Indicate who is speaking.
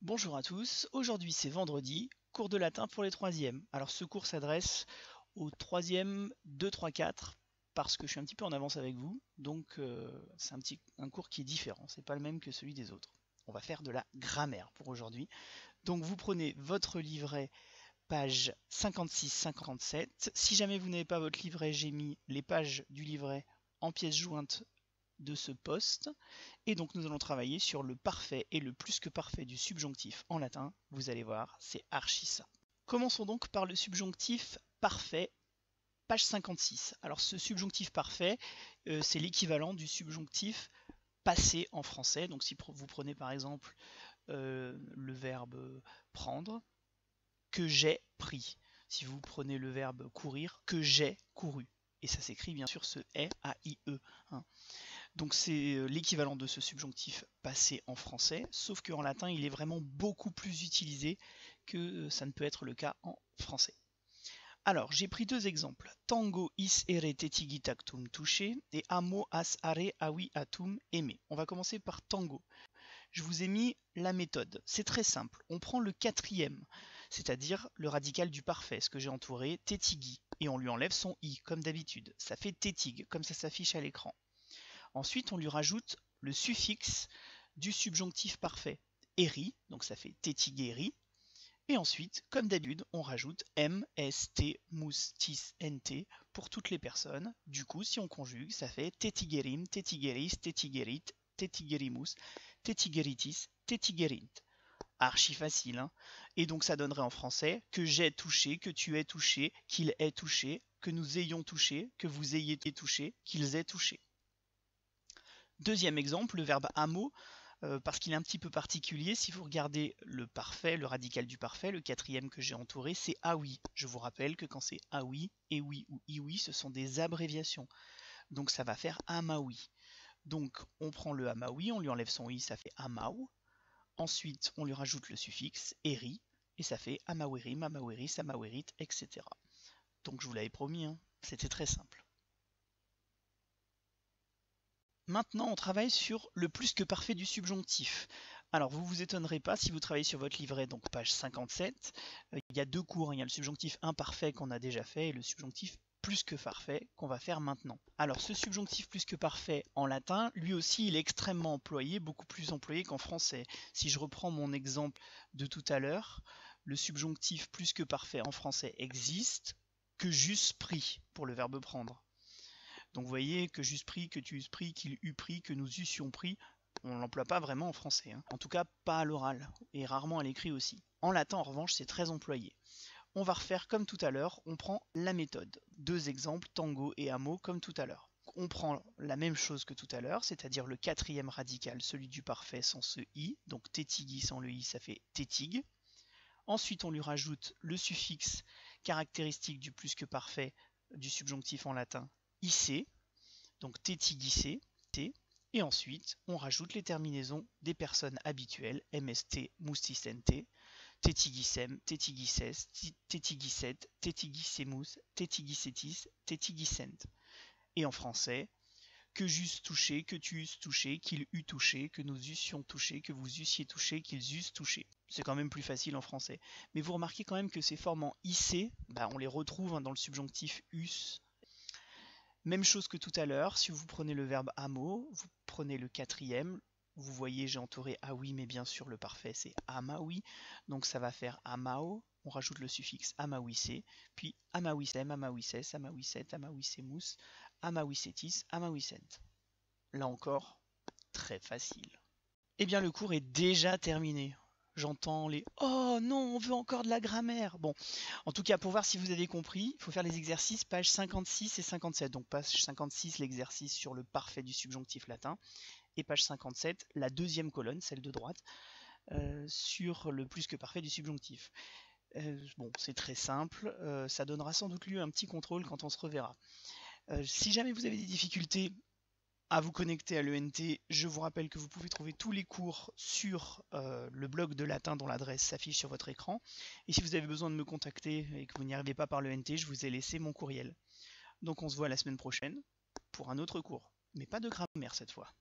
Speaker 1: Bonjour à tous, aujourd'hui c'est vendredi, cours de latin pour les troisièmes. Alors ce cours s'adresse aux troisièmes 2, 3, 4 parce que je suis un petit peu en avance avec vous, donc c'est un cours qui est différent, c'est pas le même que celui des autres. On va faire de la grammaire pour aujourd'hui. Donc vous prenez votre livret page 56-57. Si jamais vous n'avez pas votre livret, j'ai mis les pages du livret en pièces jointes de ce poste. Et donc nous allons travailler sur le parfait et le plus que parfait du subjonctif en latin. Vous allez voir, c'est archi ça. Commençons donc par le subjonctif parfait, page 56. Alors ce subjonctif parfait, c'est l'équivalent du subjonctif passé en français. Donc si vous prenez par exemple le verbe prendre, que j'ai pris. Si vous prenez le verbe courir, que j'ai couru. Et ça s'écrit bien sûr ce est A-I-E. Hein. Donc c'est l'équivalent de ce subjonctif passé en français, sauf qu'en latin il est vraiment beaucoup plus utilisé que ça ne peut être le cas en français. Alors j'ai pris deux exemples, tango is ere tetigi tactum touché et amo as are awi atum aimé. On va commencer par tango. Je vous ai mis la méthode, c'est très simple, on prend le quatrième, c'est-à-dire le radical du parfait, ce que j'ai entouré, tetigi, et on lui enlève son i, comme d'habitude, ça fait tetig, comme ça s'affiche à l'écran. Ensuite, on lui rajoute le suffixe du subjonctif parfait, eri, donc ça fait tetigeri. Et ensuite, comme d'habitude, on rajoute m, s, t, mus, tis, nt pour toutes les personnes. Du coup, si on conjugue, ça fait tetigerim, tetigeris, tetigerit, tetigerimus, tetigeritis, tetigerint. Archi facile, hein. Et donc ça donnerait en français que j'ai touché, que tu aies touché, qu'il ait touché, que nous ayons touché, que vous ayez touché, qu'ils aient touché. Deuxième exemple, le verbe amo, parce qu'il est un petit peu particulier, si vous regardez le parfait, le radical du parfait, le quatrième que j'ai entouré, c'est aoui. Je vous rappelle que quand c'est aoui, eoui ou iwi, ce sont des abréviations. Donc ça va faire amaoui. Donc on prend le amaoui, on lui enlève son i, ça fait amao. Ensuite, on lui rajoute le suffixe eri, et ça fait amawerim, amaweris, amawerit, etc. Donc je vous l'avais promis, hein, c'était très simple. Maintenant, on travaille sur le plus que parfait du subjonctif. Alors, vous vous étonnerez pas si vous travaillez sur votre livret, donc page 57. Il y a deux cours, il y a le subjonctif imparfait qu'on a déjà fait et le subjonctif plus que parfait qu'on va faire maintenant. Alors, ce subjonctif plus que parfait en latin, lui aussi, il est extrêmement employé, beaucoup plus employé qu'en français. Si je reprends mon exemple de tout à l'heure, le subjonctif plus que parfait en français existe, que j'eusse pris pour le verbe prendre. Donc vous voyez que j'eusse pris, que tu eusses pris, qu'il eût pris, que nous eussions pris, on ne l'emploie pas vraiment en français. Hein. En tout cas, pas à l'oral, et rarement à l'écrit aussi. En latin, en revanche, c'est très employé. On va refaire comme tout à l'heure, on prend la méthode. Deux exemples, tango et amo, comme tout à l'heure. On prend la même chose que tout à l'heure, c'est-à-dire le quatrième radical, celui du parfait sans ce i, donc tetigi sans le i, ça fait tetig. Ensuite, on lui rajoute le suffixe caractéristique du plus que parfait du subjonctif en latin, ic, donc tetigicé, t, et ensuite on rajoute les terminaisons des personnes habituelles, mst, musticente, tetigicem, tetigices, tetigicet, tetigicemus, tetigicetis, tetigicent. Et en français, que j'eusse touché, que tu eusses touché, qu'il eût touché, que nous eussions touché, que vous eussiez touché, qu'ils eussent touché. C'est quand même plus facile en français. Mais vous remarquez quand même que ces formes en ic, on les retrouve dans le subjonctif us. Même chose que tout à l'heure, si vous prenez le verbe amo, vous prenez le quatrième, vous voyez j'ai entouré aoui, mais bien sûr le parfait c'est amaoui, donc ça va faire amao, on rajoute le suffixe amaouissé, puis amaouissem, amaouissès, amaouisset, amaouissemus, amaouissetis, amaouissent. Là encore, très facile. Eh bien le cours est déjà terminé. J'entends les oh non, on veut encore de la grammaire. Bon, en tout cas, pour voir si vous avez compris, il faut faire les exercices pages 56 et 57. Donc page 56, l'exercice sur le parfait du subjonctif latin, et page 57, la deuxième colonne, celle de droite, sur le plus que parfait du subjonctif. Bon, c'est très simple, ça donnera sans doute lieu à un petit contrôle quand on se reverra. Si jamais vous avez des difficultés à vous connecter à l'ENT, je vous rappelle que vous pouvez trouver tous les cours sur le blog de latin dont l'adresse s'affiche sur votre écran. Et si vous avez besoin de me contacter et que vous n'y arrivez pas par l'ENT, je vous ai laissé mon courriel. Donc on se voit la semaine prochaine pour un autre cours, mais pas de grammaire cette fois.